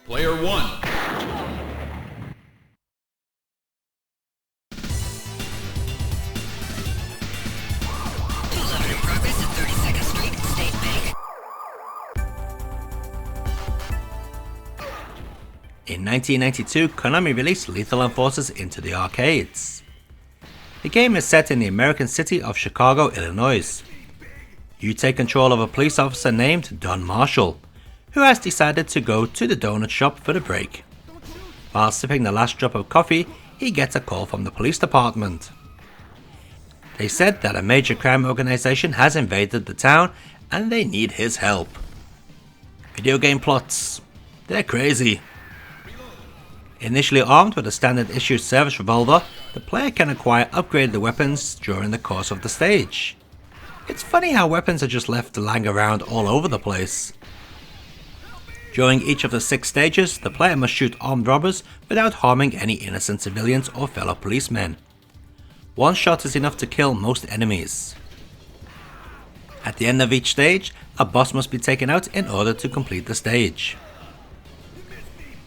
Player 1. In 1992, Konami released Lethal Enforcers into the arcades. The game is set in the American city of Chicago, Illinois. You take control of a police officer named Don Marshall, who has decided to go to the donut shop for the break. While sipping the last drop of coffee, he gets a call from the police department. They said that a major crime organization has invaded the town and they need his help. Video game plots. They're crazy. Initially armed with a standard issue service revolver, the player can acquire upgraded weapons during the course of the stage. It's funny how weapons are just left lying around all over the place. During each of the 6 stages, the player must shoot armed robbers without harming any innocent civilians or fellow policemen. One shot is enough to kill most enemies. At the end of each stage, a boss must be taken out in order to complete the stage.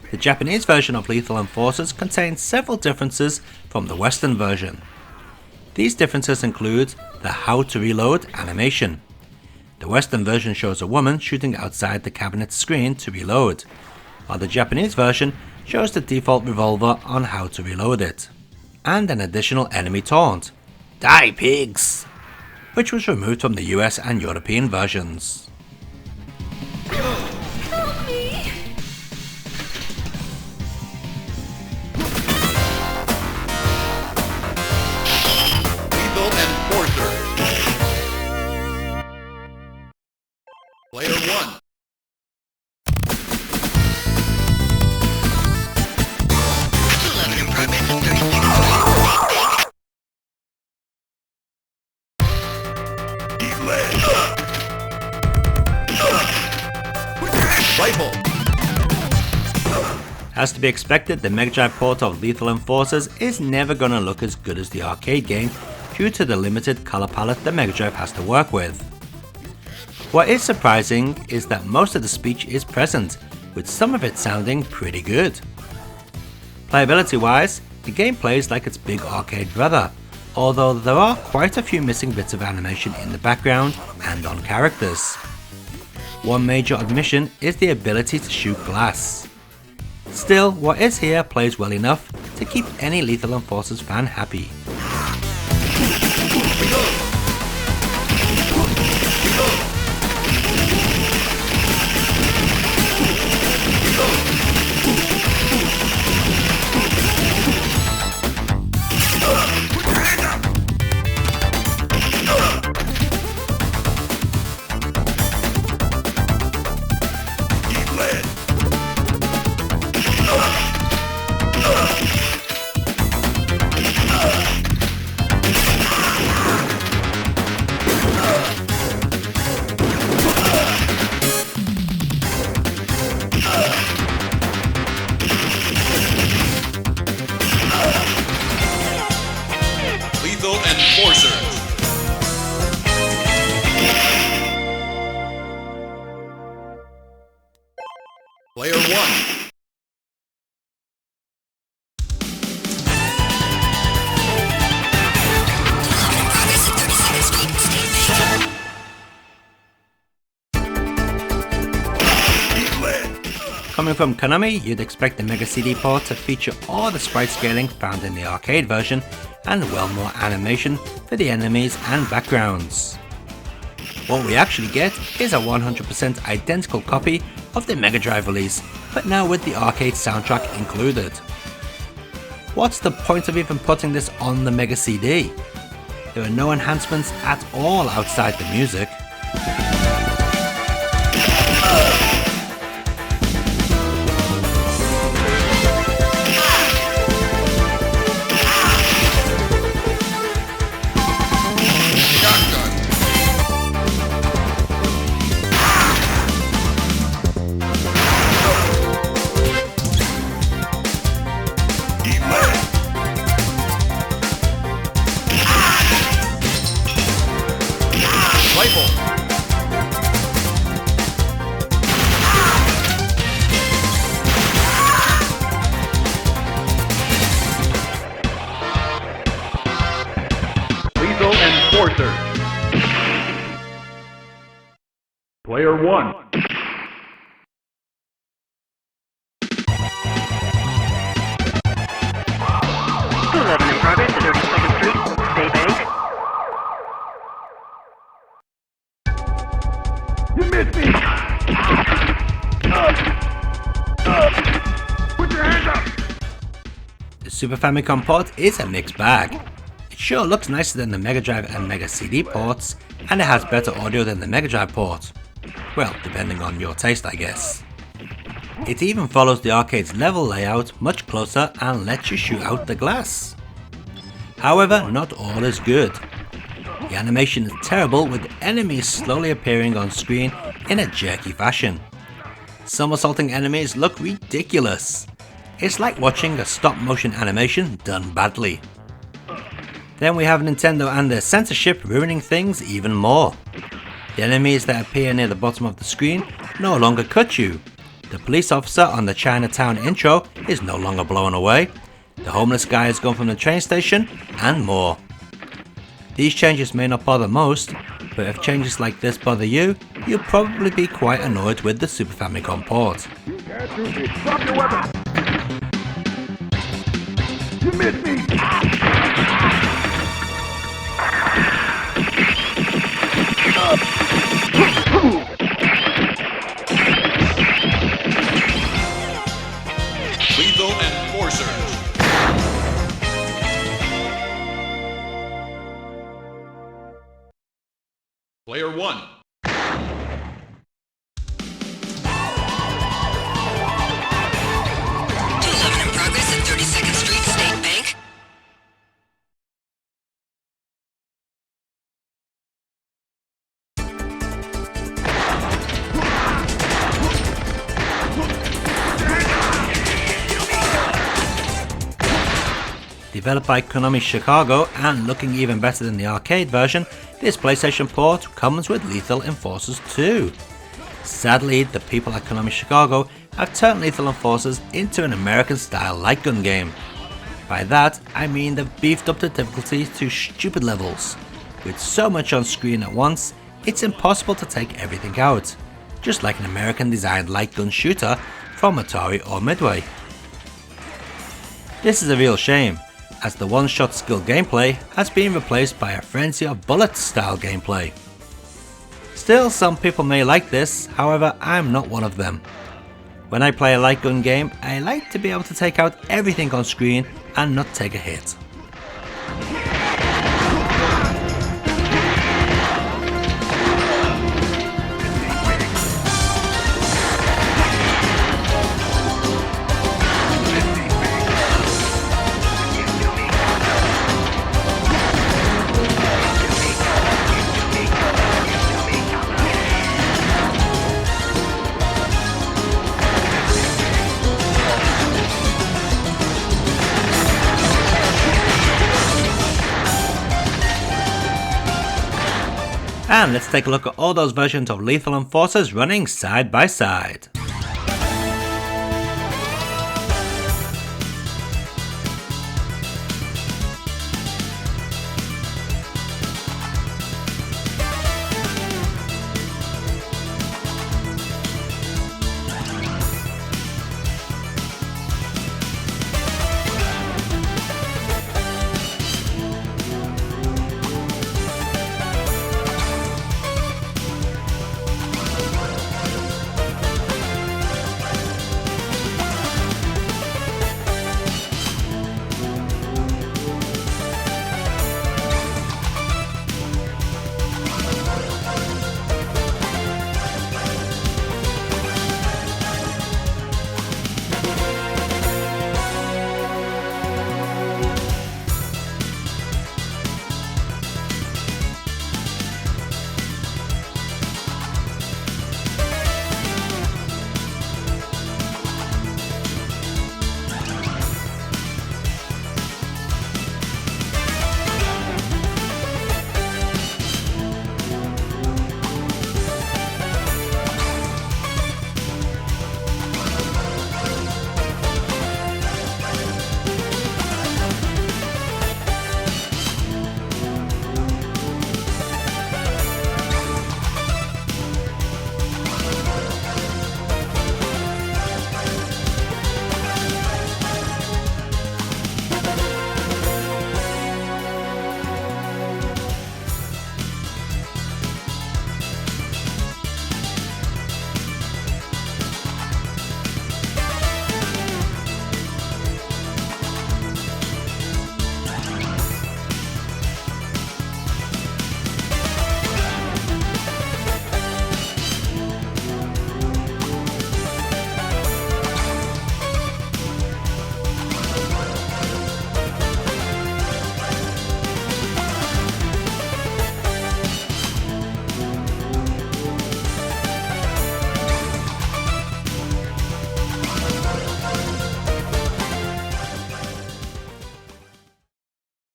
The Japanese version of Lethal Enforcers contains several differences from the Western version. These differences include the How to Reload animation. The Western version shows a woman shooting outside the cabinet screen to reload, while the Japanese version shows the default revolver on how to reload it, and an additional enemy taunt, "Die pigs!" which was removed from the US and European versions. Player 1. Rifle. As to be expected, the Mega Drive port of Lethal Enforcers is never gonna look as good as the arcade game due to the limited color palette the Mega Drive has to work with. What is surprising is that most of the speech is present, with some of it sounding pretty good. Playability wise, the game plays like its big arcade brother, although there are quite a few missing bits of animation in the background and on characters. One major omission is the ability to shoot glass. Still, what is here plays well enough to keep any Lethal Enforcers fan happy. Lethal Enforcers. Player 1. Coming from Konami, you'd expect the Mega CD port to feature all the sprite scaling found in the arcade version and well more animation for the enemies and backgrounds. What we actually get is a 100% identical copy of the Mega Drive release, but now with the arcade soundtrack included. What's the point of even putting this on the Mega CD? There are no enhancements at all outside the music. Rifle. The Super Famicom port is a mixed bag. It sure looks nicer than the Mega Drive and Mega CD ports, and it has better audio than the Mega Drive port. Well, depending on your taste, I guess. It even follows the arcade's level layout much closer and lets you shoot out the glass. However, not all is good. The animation is terrible, with enemies slowly appearing on screen in a jerky fashion. Somersaulting enemies look ridiculous. It's like watching a stop motion animation done badly. Then we have Nintendo and their censorship ruining things even more. The enemies that appear near the bottom of the screen no longer cut you. The police officer on the Chinatown intro is no longer blown away. The homeless guy has gone from the train station, and more. These changes may not bother most, but if changes like this bother you, you'll probably be quite annoyed with the Super Famicom port. Drop your weapon! You missed me! Lethal Enforcers. Player 1. In progress at 32nd Street State Bank. Developed by Konami Chicago and looking even better than the arcade version, this PlayStation port comes with Lethal Enforcers 2. Sadly, the people at Konami Chicago have turned Lethal Enforcers into an American-style light gun game. By that, I mean they've beefed up the difficulty to stupid levels. With so much on screen at once, it's impossible to take everything out, just like an American-designed light gun shooter from Atari or Midway. This is a real shame, as the one-shot skill gameplay has been replaced by a frenzy of bullet-style gameplay. Still, some people may like this, however I'm not one of them. When I play a light gun game, I like to be able to take out everything on screen and not take a hit. And let's take a look at all those versions of Lethal Enforcers running side by side.